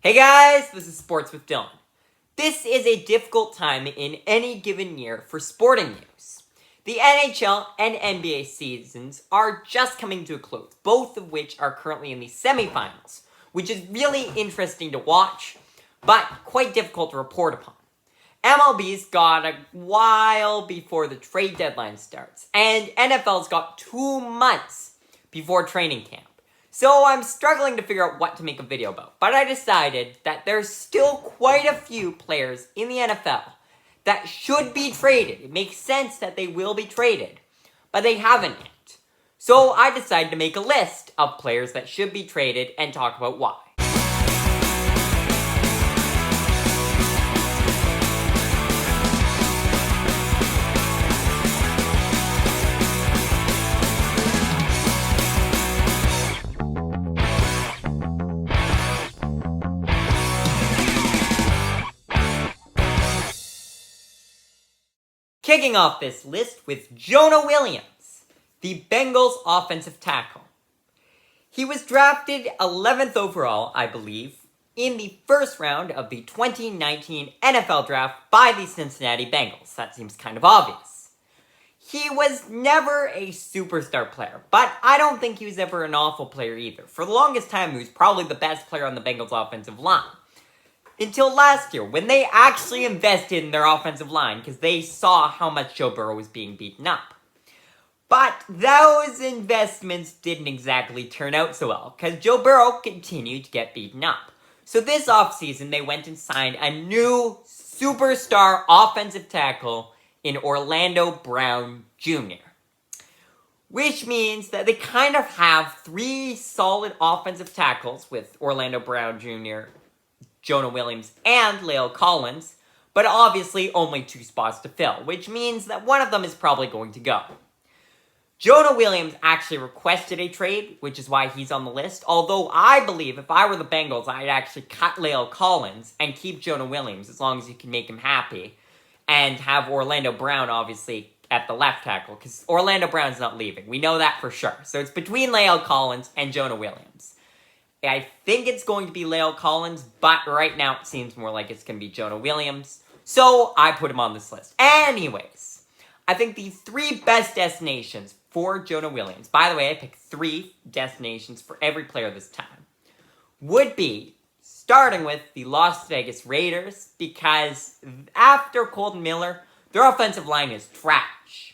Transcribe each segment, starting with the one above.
Hey guys, this is Sports with Dylan. This is a difficult time in any given year for sporting news. The NHL and NBA seasons are just coming to a close, both of which are currently in the semifinals, which is really interesting to watch, but quite difficult to report upon. MLB's got a while before the trade deadline starts, and NFL's got 2 months before training camp. So I'm struggling to figure out what to make a video about, but I decided that there's still quite a few players in the NFL that should be traded. It makes sense that they will be traded, but they haven't yet. So I decided to make a list of players that should be traded and talk about why. Kicking off this list with Jonah Williams, the Bengals offensive tackle. He was drafted 11th overall, I believe, in the first round of the 2019 NFL draft by the Cincinnati Bengals. That seems kind of obvious. He was never a superstar player, but I don't think he was ever an awful player either. For the longest time, he was probably the best player on the Bengals offensive line. Until last year, when they actually invested in their offensive line because they saw how much Joe Burrow was being beaten up. But those investments didn't exactly turn out so well because Joe Burrow continued to get beaten up. So this offseason, they went and signed a new superstar offensive tackle in Orlando Brown Jr., which means that they kind of have 3 solid offensive tackles with Orlando Brown Jr., Jonah Williams, and La'el Collins, but obviously only 2 spots to fill, which means that one of them is probably going to go. Jonah Williams actually requested a trade, which is why he's on the list, although I believe if I were the Bengals, I'd actually cut La'el Collins and keep Jonah Williams as long as you can make him happy, and have Orlando Brown, obviously, at the left tackle, because Orlando Brown's not leaving. We know that for sure. So it's between La'el Collins and Jonah Williams. I think it's going to be La'el Collins, but right now it seems more like it's going to be Jonah Williams. So I put him on this list. Anyways, I think the 3 best destinations for Jonah Williams, by the way, I picked 3 destinations for every player this time, would be starting with the Las Vegas Raiders, because after Colton Miller, their offensive line is trash.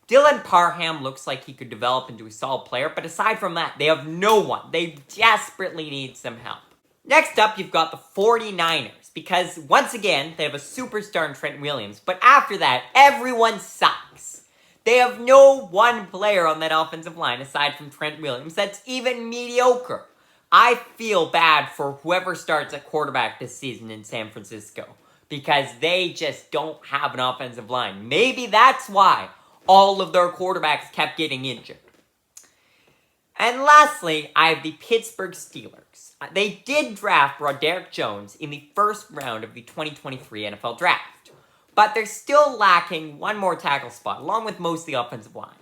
Dylan Parham looks like he could develop into a solid player, but aside from that, they have no one. They desperately need some help. Next up, you've got the 49ers, because once again, they have a superstar in Trent Williams, but after that, everyone sucks. They have no one player on that offensive line aside from Trent Williams that's even mediocre. I feel bad for whoever starts at quarterback this season in San Francisco, because they just don't have an offensive line. Maybe that's why all of their quarterbacks kept getting injured. And lastly, I have the Pittsburgh Steelers. They did draft Roderick Jones in the first round of the 2023 NFL Draft, but they're still lacking one more tackle spot, along with most of the offensive line.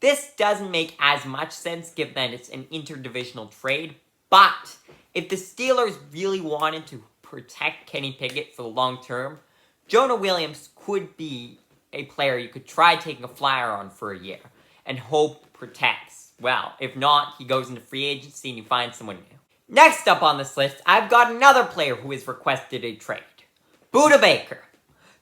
This doesn't make as much sense given that it's an interdivisional trade, but if the Steelers really wanted to protect Kenny Pickett for the long term, Jonah Williams could be a player you could try taking a flyer on for a year and hope protects. Well, if not, he goes into free agency and you find someone new. Next up on this list, I've got another player who has requested a trade. Budda Baker.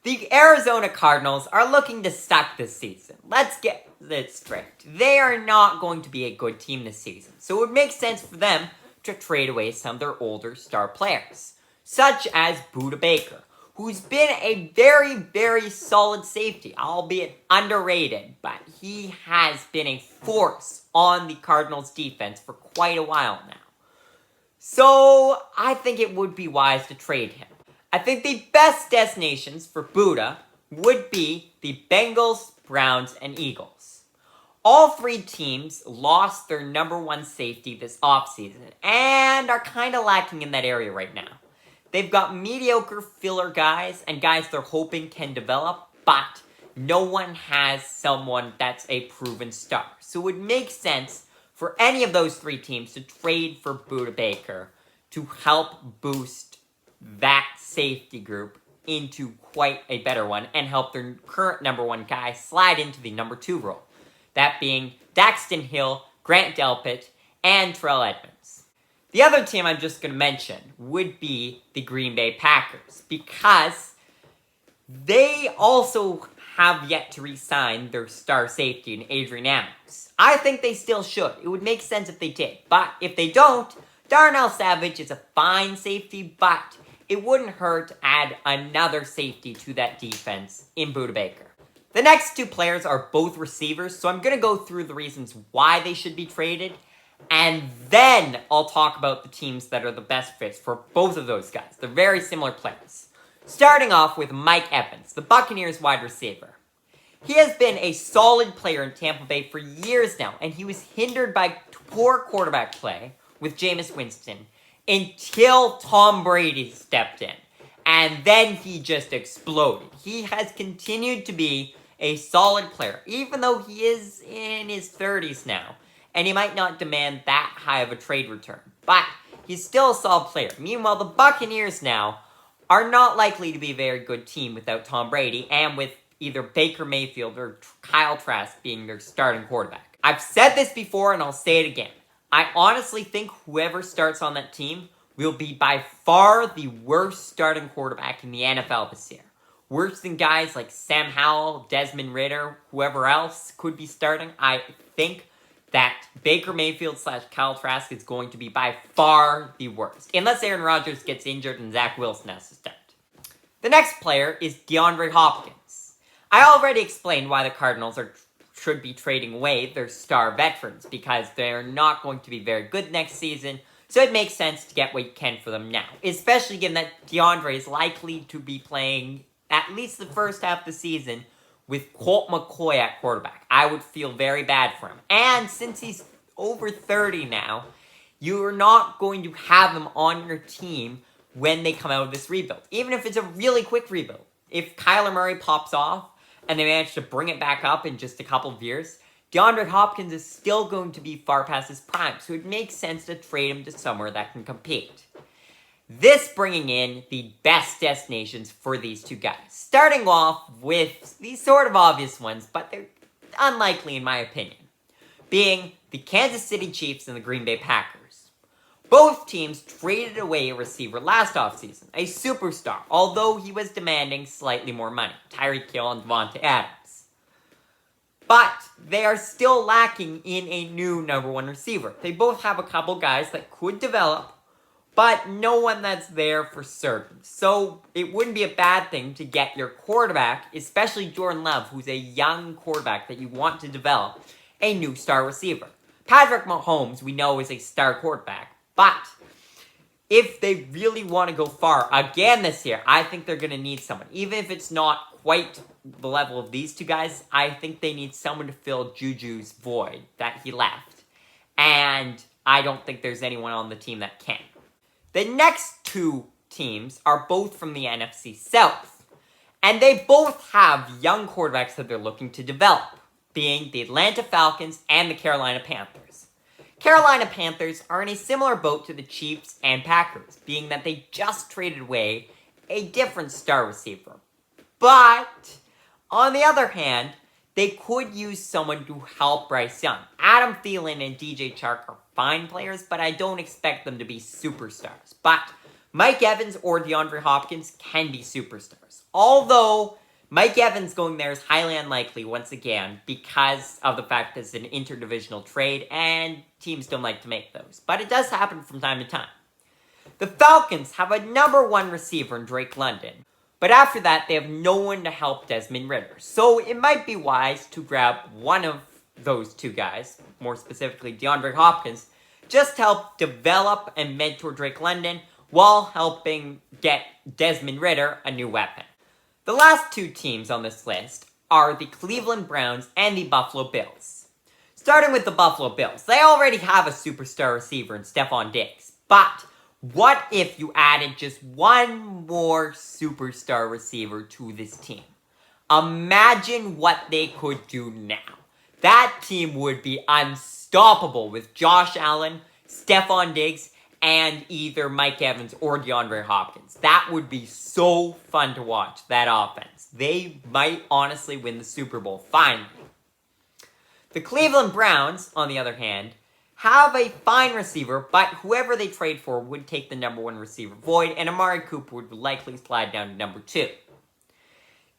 The Arizona Cardinals are looking to suck this season. Let's get this straight. They are not going to be a good team this season, so it would make sense for them to trade away some of their older star players, such as Budda Baker, who's been a very, very solid safety, albeit underrated, but he has been a force on the Cardinals' defense for quite a while now. So I think it would be wise to trade him. I think the best destinations for Budda would be the Bengals, Browns, and Eagles. All 3 teams lost their number 1 safety this offseason and are kind of lacking in that area right now. They've got mediocre filler guys and guys they're hoping can develop, but no one has someone that's a proven star. So it would make sense for any of those 3 teams to trade for Budda Baker to help boost that safety group into quite a better one and help their current number one guy slide into the number two role. That being Daxton Hill, Grant Delpit, and Terrell Edmonds. The other team I'm just going to mention would be the Green Bay Packers, because they also have yet to re-sign their star safety in Adrian Amos. I think they still should. It would make sense if they did. But if they don't, Darnell Savage is a fine safety, but it wouldn't hurt to add another safety to that defense in Budda Baker. The next two players are both receivers, so I'm going to go through the reasons why they should be traded, and then I'll talk about the teams that are the best fits for both of those guys. They're very similar players. Starting off with Mike Evans, the Buccaneers wide receiver. He has been a solid player in Tampa Bay for years now, and he was hindered by poor quarterback play with Jameis Winston until Tom Brady stepped in. And then he just exploded. He has continued to be a solid player, even though he is in his 30s now, and he might not demand that high of a trade return. But he's still a solid player. Meanwhile, the Buccaneers now are not likely to be a very good team without Tom Brady, and with either Baker Mayfield or Kyle Trask being their starting quarterback. I've said this before, and I'll say it again. I honestly think whoever starts on that team will be by far the worst starting quarterback in the NFL this year. Worse than guys like Sam Howell, Desmond Ridder, whoever else could be starting. I think that Baker Mayfield / Kyle Trask is going to be by far the worst. Unless Aaron Rodgers gets injured and Zach Wilson has to start. The next player is DeAndre Hopkins. I already explained why the Cardinals should be trading away their star veterans, because they're not going to be very good next season, so it makes sense to get what you can for them now. Especially given that DeAndre is likely to be playing at least the first half of the season with Colt McCoy at quarterback. I would feel very bad for him. And since he's over 30 now, you're not going to have him on your team when they come out of this rebuild. Even if it's a really quick rebuild. If Kyler Murray pops off and they manage to bring it back up in just a couple of years, DeAndre Hopkins is still going to be far past his prime, so it makes sense to trade him to somewhere that can compete. This bringing in the best destinations for these two guys. Starting off with these sort of obvious ones, but they're unlikely in my opinion, being the Kansas City Chiefs and the Green Bay Packers. Both teams traded away a receiver last offseason, a superstar, although he was demanding slightly more money, Tyreek Hill and Devontae Adams. But they are still lacking in a new number one receiver. They both have a couple guys that could develop, but no one that's there for certain. So it wouldn't be a bad thing to get your quarterback, especially Jordan Love, who's a young quarterback that you want to develop, a new star receiver. Patrick Mahomes, we know, is a star quarterback, but if they really want to go far again this year, I think they're going to need someone. Even if it's not quite the level of these two guys, I think they need someone to fill Juju's void that he left. And I don't think there's anyone on the team that can. The next two teams are both from the NFC South, and they both have young quarterbacks that they're looking to develop, being the Atlanta Falcons and the Carolina Panthers. Carolina Panthers are in a similar boat to the Chiefs and Packers, being that they just traded away a different star receiver. But, on the other hand, they could use someone to help Bryce Young. Adam Thielen and DJ Chark are fine players, but I don't expect them to be superstars. But Mike Evans or DeAndre Hopkins can be superstars. Although Mike Evans going there is highly unlikely once again because of the fact that it's an interdivisional trade and teams don't like to make those. But it does happen from time to time. The Falcons have a number one receiver in Drake London. But after that, they have no one to help Desmond Ridder. So it might be wise to grab one of those two guys, more specifically DeAndre Hopkins, just to help develop and mentor Drake London while helping get Desmond Ridder a new weapon. The last two teams on this list are the Cleveland Browns and the Buffalo Bills. Starting with the Buffalo Bills, they already have a superstar receiver in Stephon Diggs, but what if you added just one more superstar receiver to this team? Imagine what they could do now. That team would be unstoppable with Josh Allen, Stephon Diggs, and either Mike Evans or DeAndre Hopkins. That would be so fun to watch, that offense. They might honestly win the Super Bowl, finally. The Cleveland Browns, on the other hand, have a fine receiver, but whoever they trade for would take the number 1 receiver void, and Amari Cooper would likely slide down to number 2.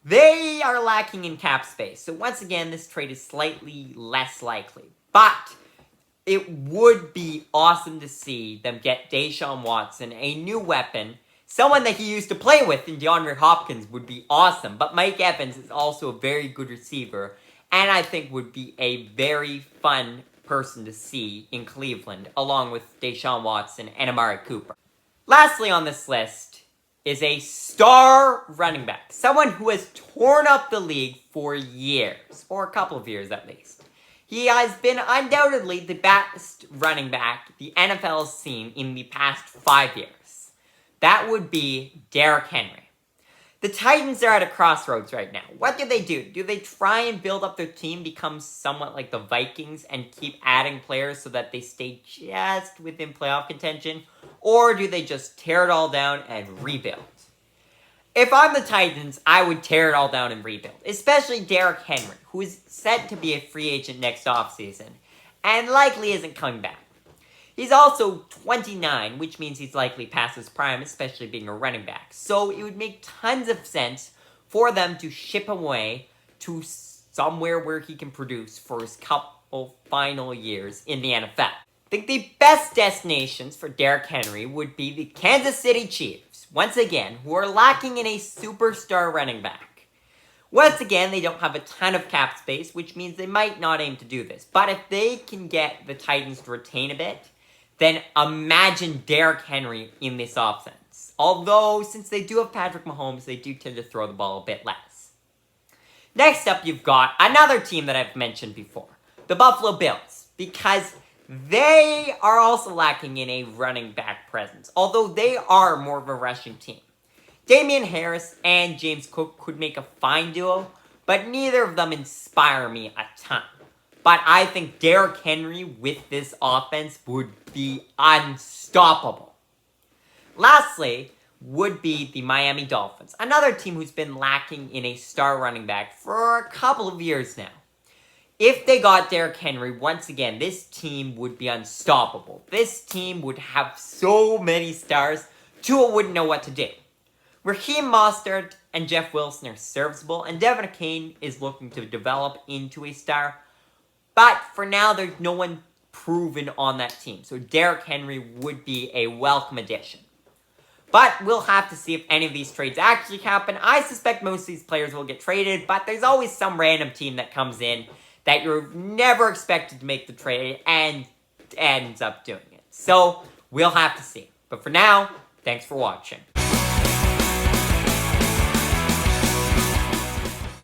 They are lacking in cap space, so once again, this trade is slightly less likely. But it would be awesome to see them get Deshaun Watson, a new weapon. Someone that he used to play with in DeAndre Hopkins would be awesome. But Mike Evans is also a very good receiver, and I think would be a very fun person to see in Cleveland, along with Deshaun Watson and Amari Cooper. Lastly on this list is a star running back. Someone who has torn up the league for years, or a couple of years at least. He has been undoubtedly the best running back the NFL has seen in the past 5 years. That would be Derrick Henry. The Titans are at a crossroads right now. What do? Do they try and build up their team, become somewhat like the Vikings, and keep adding players so that they stay just within playoff contention? Or do they just tear it all down and rebuild? If I'm the Titans, I would tear it all down and rebuild. Especially Derrick Henry, who is set to be a free agent next offseason, and likely isn't coming back. He's also 29, which means he's likely past his prime, especially being a running back. So it would make tons of sense for them to ship him away to somewhere where he can produce for his couple final years in the NFL. I think the best destinations for Derrick Henry would be the Kansas City Chiefs, once again, who are lacking in a superstar running back. Once again, they don't have a ton of cap space, which means they might not aim to do this. But if they can get the Titans to retain a bit, then imagine Derrick Henry in this offense. Although, since they do have Patrick Mahomes, they do tend to throw the ball a bit less. Next up, you've got another team that I've mentioned before, the Buffalo Bills, because they are also lacking in a running back presence, although they are more of a rushing team. Damian Harris and James Cook could make a fine duo, but neither of them inspire me a ton. But I think Derrick Henry with this offense would be unstoppable. Lastly, would be the Miami Dolphins, another team who's been lacking in a star running back for a couple of years now. If they got Derrick Henry, once again, this team would be unstoppable. This team would have so many stars, Tua wouldn't know what to do. Raheem Mostert and Jeff Wilson are serviceable, and Devin Kane is looking to develop into a star. But for now, there's no one proven on that team, so Derrick Henry would be a welcome addition. But we'll have to see if any of these trades actually happen. I suspect most of these players will get traded, but there's always some random team that comes in that you're never expected to make the trade and ends up doing it. So we'll have to see. But for now, thanks for watching.